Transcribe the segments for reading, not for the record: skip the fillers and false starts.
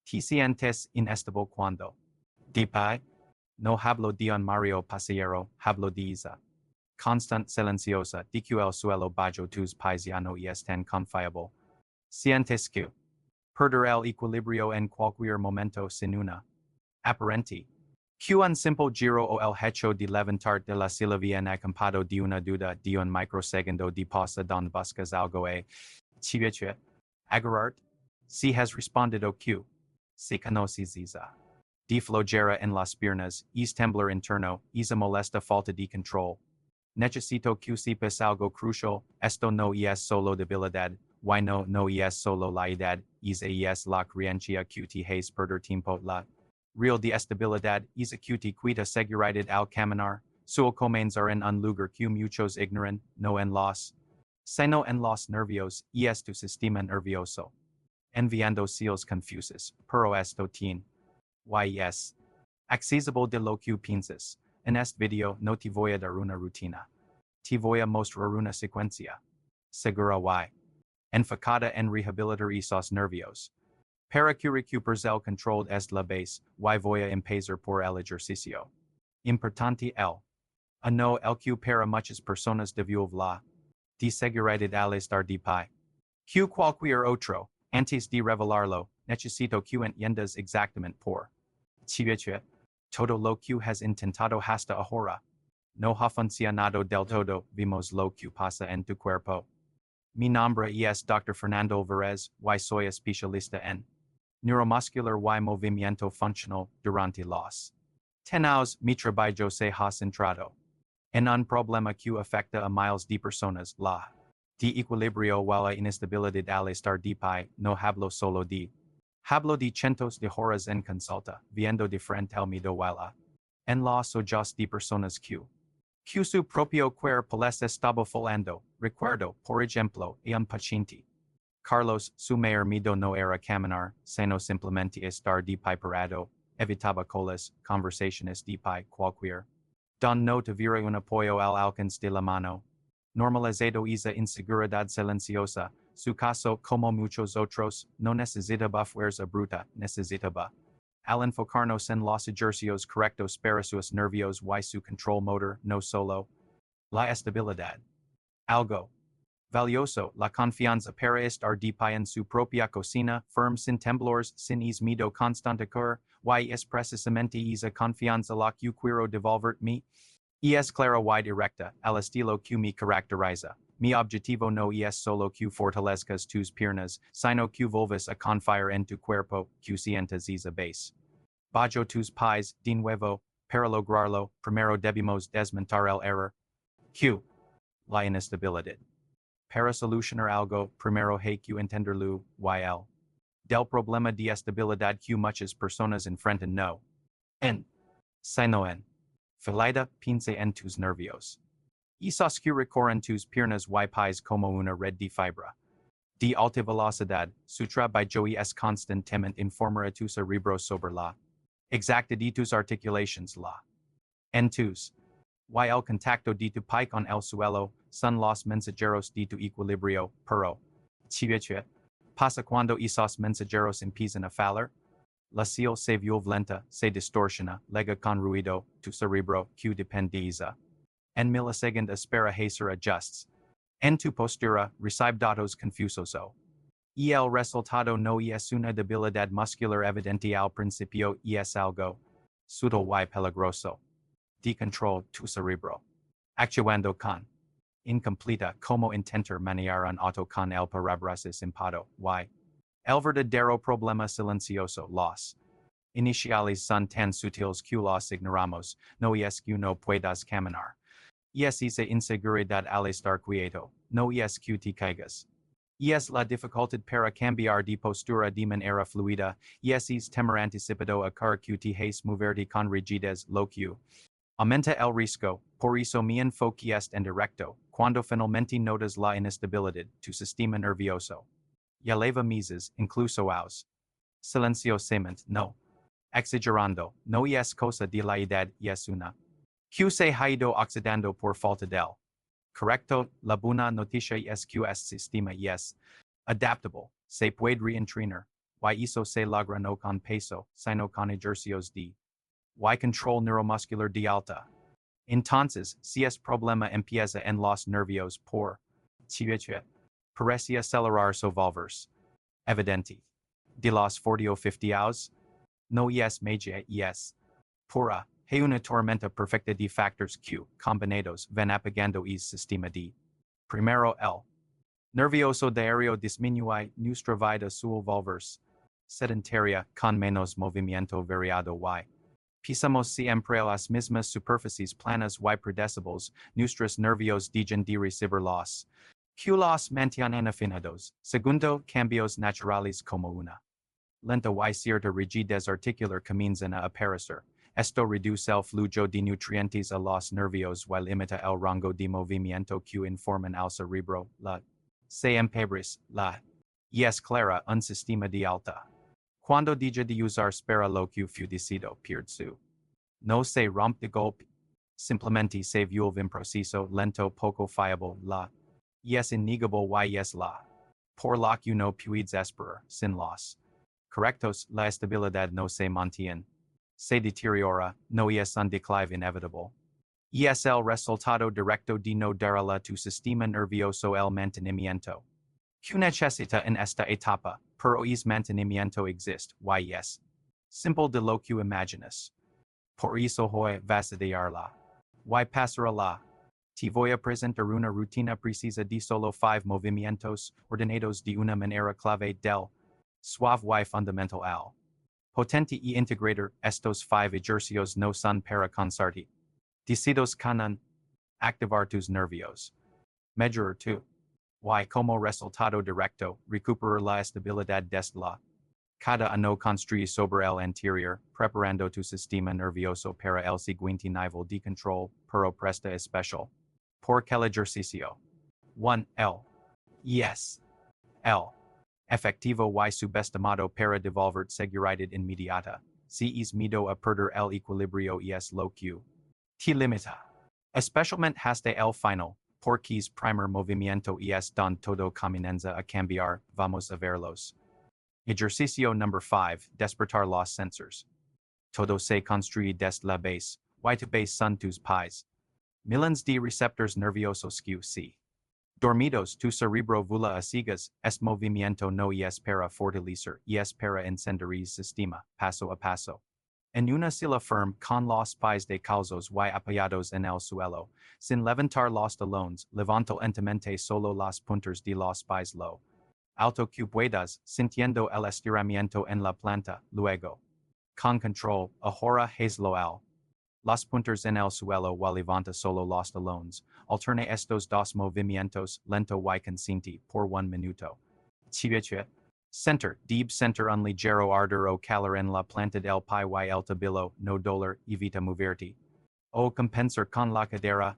Te sientes inestable cuando. Dipai. No hablo de un Mario pasajero, hablo de Isa. Constant silenciosa, DQ el suelo bajo tus pies ya no están confiable. Sientes que. Perder el equilibrio en cualquier momento sin una. Aparente. Que un simple giro o el hecho de levantar de la silla bien acompañado de una duda de un microsegundo de pausa donde buscas algo a. Chiveche. Agarrarte. Si has respondido que. Si conoces Isa. De flojera en las piernas, es temblar interno, esa molesta falta de control. Necesito que sepas algo crucial, esto no es solo debilidad, why no es solo la edad, es la creencia que te has perder tiempo la. Real de estabilidad, es que te quita seguridad al caminar, sul comenzar en un lugar que muchos ignoran, no en los. Sino en los nervios, es tu sistema nervioso. Enviando seals confusos, pero esto tiene. Yes. Accesible de lo que piensas. En este video no te voy a dar una rutina. Te voy a mostrar una secuencia. Segura y. Enfocada en rehabilitar esos nervios. Para que recuperes el control es la base, y voy a empezar por el ejercicio. Importante el. No el que para muchas personas debió la. De seguridad al estar de pie. Que cualquier otro, antes de revelarlo, necesito que entiendas exactamente por. Chiveche, todo lo que has intentado hasta ahora. No ha funcionado del todo, vimos lo que pasa en tu cuerpo. Mi nombre es Dr. Fernando Alvarez, y soy especialista en neuromuscular y movimiento funcional durante los tenaos mi trabajo se ha centrado en un problema que afecta a miles de personas, la de equilibrio o la inestabilidad al estar de pie, no hablo solo de. Hablo de cientos de horas en consulta, viendo diferente el miedo la. En los ojos de personas que su propio cuerpo les estaba fallando, recuerdo, por ejemplo, a un paciente. Carlos, su mayor miedo no era caminar, sino simplemente estar de pie parado, evitaba colas, conversaciones de pie cualquier. Don no tuviera un apoyo al alcance de la mano. Normalizado esa inseguridad silenciosa. Su caso, como muchos otros, no necesitaba fuerza bruta, necesitaba. Al enfocarnos en los ejercicios correctos para sus nervios y su control motor, no solo. La estabilidad. Algo. Valioso, la confianza para estar de pie en su propia cocina, firm sin temblores, sin miedo constante y es precisamente esa confianza la que quiero devolver mi. Es clara y directa, al estilo que me caracteriza. Mi objetivo no es solo que fortalezcas tus piernas, sino que vuelvas a confiar en tu cuerpo, que sientas esa base. Bajo tus pies, de nuevo, para lograrlo, primero debemos desmontar el error. Q. La inestabilidad. Para solucionar algo, primero hay que entenderlo, y del problema de estabilidad que muchas personas enfrentan no. En. Sino en. Falta, piensa en tus nervios. Esos que recorren tus piernas y pies como una red de fibra. De alta velocidad, su trabajo es constantemente informar a tu cerebro sobre la exacta de tus articulations la. En tus. Y el contacto de tu pie con el suelo, son los mensajeros de tu equilibrio, pero. Chiveche. Pasa cuando esos mensajeros empiezan a fallar. La seal se violenta, se distorsiona, lega con ruido, tu cerebro, que dependiza. En milisegundo espera hacer ajustes. En tu postura, recibe datos confusos o. Y el resultado no es una debilidad muscular evidente al principio es algo. Sutil y peligroso. De control tu cerebro. Actuando con. Incompleta como intentar manejar un auto con el parabrisas impado y. El verdadero problema silencioso los. Iniciales son tan sutiles que los ignoramos, no es que no puedas caminar. Es esa inseguridad al estar quieto, no es que te caigas. Es la dificultad para cambiar de postura de manera fluida, es temor anticipado a que te has moverte con rigidez lo que aumenta el riesgo, por eso mi enfoque es en directo, cuando finalmente notas la inestabilidad, tu sistema nervioso. Ya leva meses, incluso aus. Silenciosamente, no. Exagerando, no es cosa de la edad, es una. Que se ha ido oxidando por falta del. Correcto, la buena noticia es que este sistema es adaptable, se puede reentrenar, y hizo se logra no con peso, sino con ejercicios de y control neuromuscular de alta. Entonces, si es problema empieza en los nervios por chiviche, parece acelerar so volvers. Evidente. De los fortioficios, no es media es. Pura, hay una tormenta perfecta de factores Q, combinados, ven apagando el sistema de. Primero el nervioso diario disminuye nuestra vida sul volvers. Sedentaria, con menos movimiento variado y. Pisamos siempre las mismas superficies planas y predecibles, nuestros nervios dejan de recibir los. Q los mantienen afinados. Segundo, cambios naturales como una. Lenta y cierta rigidez articular comienzan a aparecer. Esto reduce el flujo de nutrientes a los nervios y limita el rango de movimiento que informan al cerebro. La se empebris, la y es clara un sistema de alta. Cuando deja de usar spera lo que fue decidido pierde su. No se rompe de golpe. Simplemente se vuelve un proceso lento poco fiable. La y es innegable y es la. Por lo que no puedes esperar, sin los correctos, la estabilidad no se mantiene. Se deteriora, no es un declive inevitable. Y es el resultado directo de no darle tu sistema nervioso el mantenimiento que necesita en esta etapa, pero es mantenimiento existe, y es simple de lo que imaginas. Por eso hoy vas a darla. Y pasará la. Te voy a presentar una rutina precisa de solo 5 movimientos ordenados de una manera clave del suave y fundamental al. Potente y integrator, estos 5 ejercicios no son para cansarte. Decidos con activar tus nervios. Mejorar tu. Y como resultado directo, recuperar la estabilidad desde la. Cada uno construye sobre el anterior, preparando tu sistema nervioso para el siguiente nivel de control, pero presta especial. Por el ejercicio. 1. El. Yes. El. Efectivo y subestimado para devolver seguridad inmediata. Si es miedo a perder el equilibrio es lo que te limita. Especialmente hasta el final, porque es primer movimiento es don todo comienza a cambiar, vamos a verlos. Ejercicio number 5, despertar los sensors. Todo se construye desde la base, y tu base son tus pies. Millones de receptores nerviosos que si dormidos tu cerebro vula a ciegas, este movimiento no es para fortalecer, es para encender el sistema, paso a paso. En una silla firme con los pies de calzos y apoyados en el suelo, sin levantar los talones, levanto lentamente solo las puntas de los pies lo alto que puedas, sintiendo el estiramiento en la planta, luego. Con control, ahora hazlo al. Las puntas en el suelo o levanta solo los talones, alterna estos dos movimientos, lento y consciente, por 1 minuto. Chiviche. Center, deep center un ligero ardor o calor en la planta del pie y el tabilo, no dolor, evita moverte. O compensar con la cadera.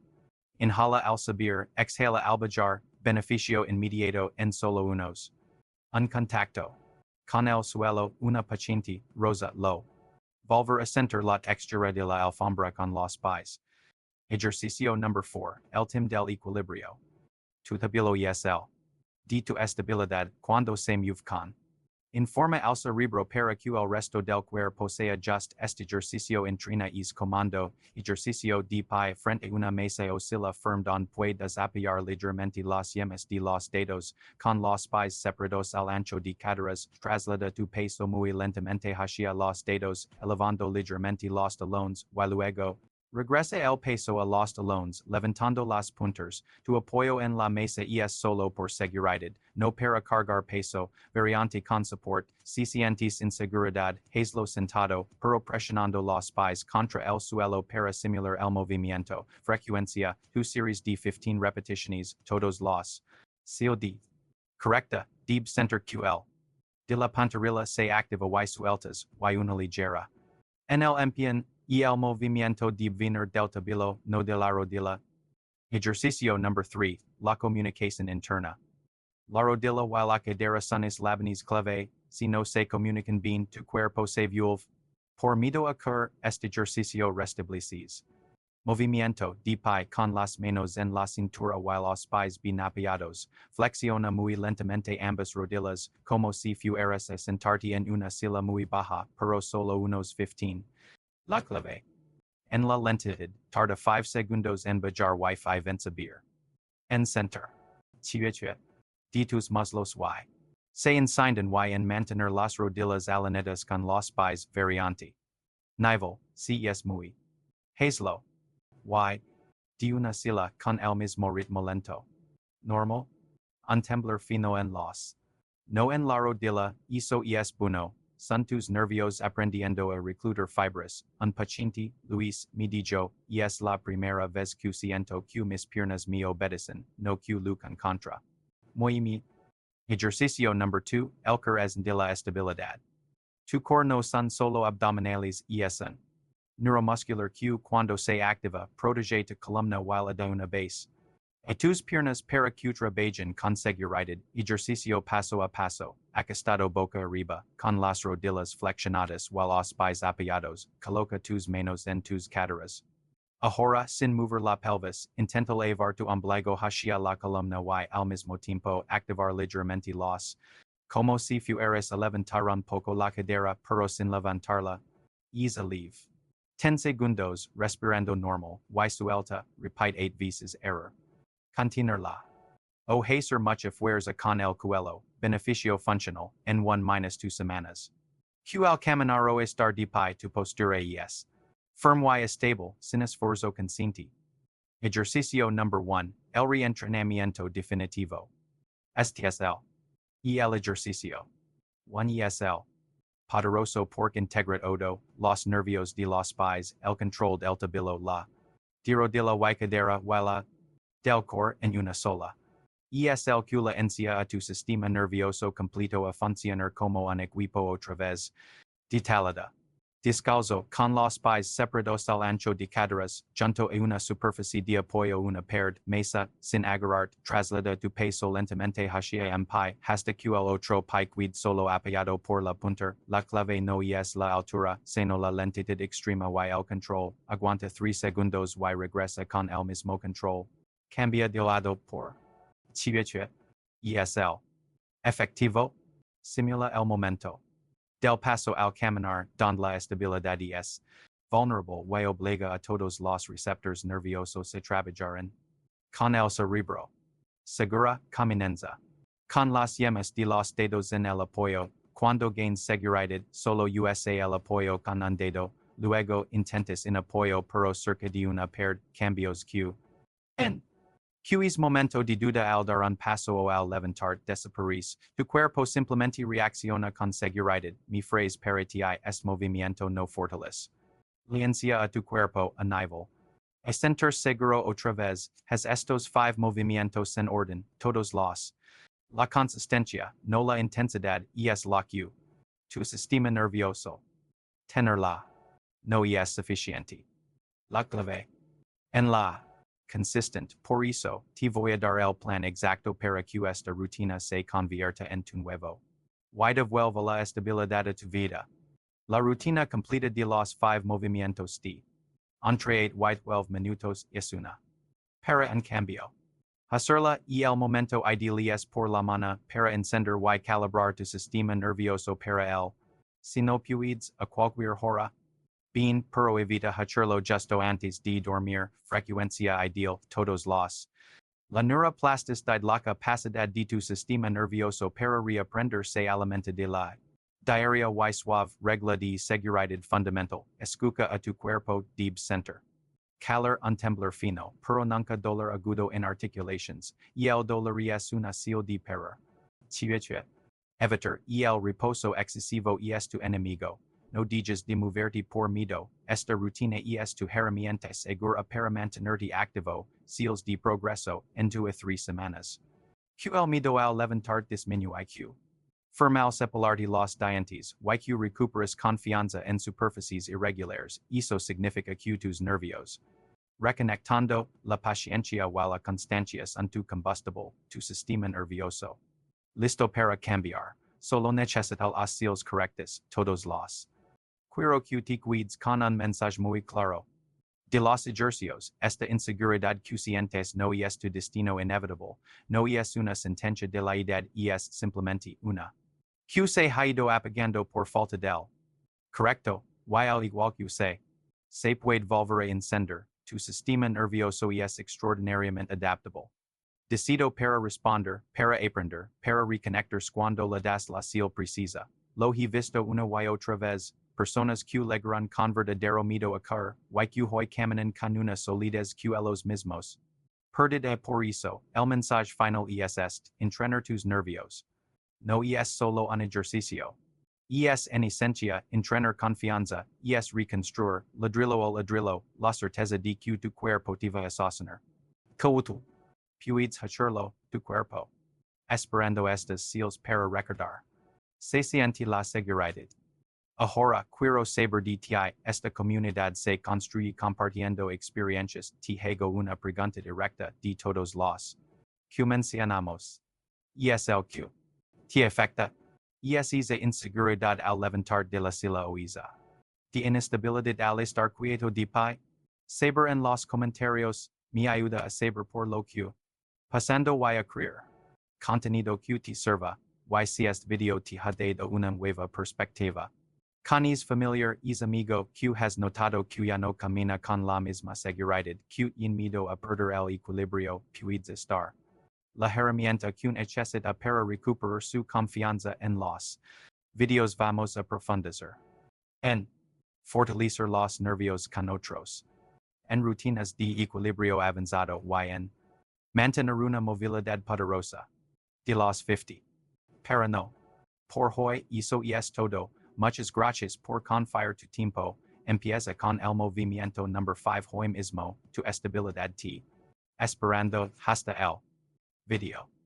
Inhala al subir, exhala al bajar, beneficio inmediato en solo unos. Un contacto. Con el suelo, una paciente, rosa, lo. Volver a center la textura de la alfombra con los pies. Ejercicio number 4, el tim del equilibrio. Tu tabilo es el. De tu estabilidad, cuando se mueve con. Informa al cerebro para que el resto del cuerpo sea just este ejercicio entrena es comando, ejercicio de pie frente a una mesa oscila firme don puedes apoyar ligeramente las yemas de los dedos, con los pies separados al ancho de caderas, traslada tu peso muy lentamente hacia los dedos, elevando ligeramente los talones, y luego, regresa el peso a los talones, levantando las puntas, tu apoyo en la mesa es solo por seguridad, no para cargar peso, variante con support, si sientes inseguridad, hazlo sentado, pero presionando los pies contra el suelo para simular el movimiento, frecuencia, tu series de 15 repeticiones, todos los. COD. Correcta, deep center QL. De la pantorrilla se activa y sueltas, y una ligera. En el empion, y el movimiento de venir del tabilo, no de la rodilla. Ejercicio number 3, la comunicación interna. La rodilla y la cadera son eslabones clave, si no se comunican bien tu cuerpo se vuelve. Por miedo a que este ejercicio restableces. Movimiento, DPI con las manos en la cintura while los pies bien apoyados, flexiona muy lentamente ambas rodillas, como si fueras a sentarte en una silla muy baja, pero solo unos 15. La clave. En la lentitud, tarda 5 segundos en bajar Wi-Fi vencibir. En center. Chiviche. Ditus muslos y. Se encienden y en mantener las rodillas alineadas con los pies variante. Nivel, CES muy. Hazlo. Y. De una silla con el mismo ritmo lento. Normal. Un temblar fino en los. No en la rodilla, eso es bueno. Son tus nervios aprendiendo a reclutar fibras. Un paciente, Luis, me dijo, es la primera vez que siento que mis piernas me obedecen, no que luchan contra. Muy mi. Ejercicio number 2, el core es de la estabilidad. Tu core no son solo abdominales es un neuromuscular que cuando se activa, protege tu columna while a una base. A tus piernas para que trabajen con seguridad, ejercicio paso a paso, acostado boca arriba, con las rodillas flexionadas while los pies apoyados, coloca tus manos en tus caderas. Ahora, sin mover la pelvis, intenta elevar tu ombligo hacia la columna y al mismo tiempo activar ligeramente los, como si fueras a levantar un poco la cadera pero sin levantarla. Ease leave. 10 segundos, respirando normal, y suelta, repeat 8 veces error. Continuarla. O hacer mucha fuerza con el cuello, beneficio funcional, en 1-2 semanas. Que el caminar o estar de pie tu postura es firm y estable, sin esfuerzo consciente. Ejercicio number 1, el reentrenamiento definitivo. Este es el ejercicio. 1 el poderoso porque integra todo, los nervios de los pies, el control del tabilo la rodilla y cadera y la del core en una sola. Es el que la encia a tu sistema nervioso completo a funcionar como un equipo otra vez. Detalada. Descalzo, con los pies separados al ancho de caderas, junto a una superficie de apoyo una pared, mesa, sin agarrar, traslada tu peso lentamente hacia un pie, hasta que el otro pie quede solo apoyado por la punta, la clave no es la altura, sino la lentitud extrema y el control, aguanta 3 segundos y regresa con el mismo control. Cambia de lado por chiviche, ESL. Efectivo, simula el momento. Del paso al caminar, donde la estabilidad es vulnerable y obliga a todos los receptores nerviosos a trabajar con el cerebro. Segura caminanza. Con las yemas de los dedos en el apoyo, cuando gains seguridad, solo usa el apoyo con un dedo, luego intentes en apoyo pero cerca de una pared, cambios Q. N. Q es momento de duda al dar un paso o al levantar desaparece, tu cuerpo simplemente reacciona con seguridad, mi phrase para ti este movimiento no fortalece. Liencia a tu cuerpo a nivel. A sentir seguro otra vez, has estos 5 movimientos en orden, todos los. La consistencia, no la intensidad, es la Q. Tu sistema nervioso. Tenerla. No es suficiente. La clave. En la. Consistent, por eso, te voy a dar el plan exacto para que esta rutina se convierta en tu nuevo. Y devuelva la estabilidad a tu vida. La rutina completa de los 5 movimientos de entre 8 y 12 minutos es una. Para en cambio. Hacerla y el momento ideal es por la mañana para encender y calibrar tu sistema nervioso para el. Si no puedes, a cualquier hora. Bien, pero evita hacerlo justo antes de dormir, frecuencia ideal, todos los. La neuroplasticidad la capacidad de tu sistema nervioso para reaprender se alimenta de la diaria y suave regla de seguridad fundamental, escucha a tu cuerpo, deep center. Calor un temblar fino, pero nunca dolor agudo en articulations, y el dolor es una señal de perder. Chiviche. Evitar y el reposo excesivo es tu enemigo. No dejes de moverte por miedo, esta rutina es tu herramienta segura para mantenerte activo, seals de progreso, en 2 a 3 semanas. Que el miedo al levantar disminuye Q. Firma al separarte los dientes, y que recuperas confianza en superficies irregulares, eso significa que tus nervios. Reconectando, la paciencia y la constancia en tu combustible, tu sistema nervioso. Listo para cambiar, solo necesitas las seals correctas, todos los. Quiero que te cuides con un mensaje muy claro. De los ejercicios, esta inseguridad que sientes no es tu destino inevitable, no es una sentencia de la edad, es simplemente una. Que se ha ido apagando por falta del. Correcto, y al igual que se puede volver a encender, tu sistema nervioso es extraordinariamente adaptable. Decido para responder, para aprender, para reconectar cuando la das la señal precisa. Lo he visto una y otra vez, personas que logran con verdadero miedo a caer, y que hoy caminan con una solidez que ellos mismos. Perdida por eso, el mensaje final es este, entrenar tus nervios. No es solo un ejercicio. Es en esencia, entrenar confianza, es reconstruir, ladrillo al ladrillo, la certeza de que tu cuerpo te va a sostener. Coútil. Puedes hacerlo, tu cuerpo. Esperando estas seals para recordar. Se siente la seguridad. Ahora quiero saber de ti, esta comunidad se construye compartiendo experiencias, te hago una pregunta directa de todos los que mencionamos. Es el que te afecta. Es esa inseguridad al levantar de la silla o esa de inestabilidad al estar quieto de pie. Saber en los comentarios me ayuda a saber por lo que pasando y a creer. Contenido que te sirva, y si este video te ha dado una nueva perspectiva. Con es familiar es amigo que has notado que ya no camina con la misma seguridad que en miedo a perder el equilibrio, puedes estar. La herramienta que necesita para recuperar su confianza en los videos vamos a profundizar. En fortalecer los nervios con otros. En rutinas de equilibrio avanzado y en mantener una movilidad poderosa. De los 50. Para no. Por hoy eso es todo. Muchas gracias por confiar tu tiempo. Empieza con el movimiento number 5 hoy mismo, tu estabilidad t. Esperando hasta el video.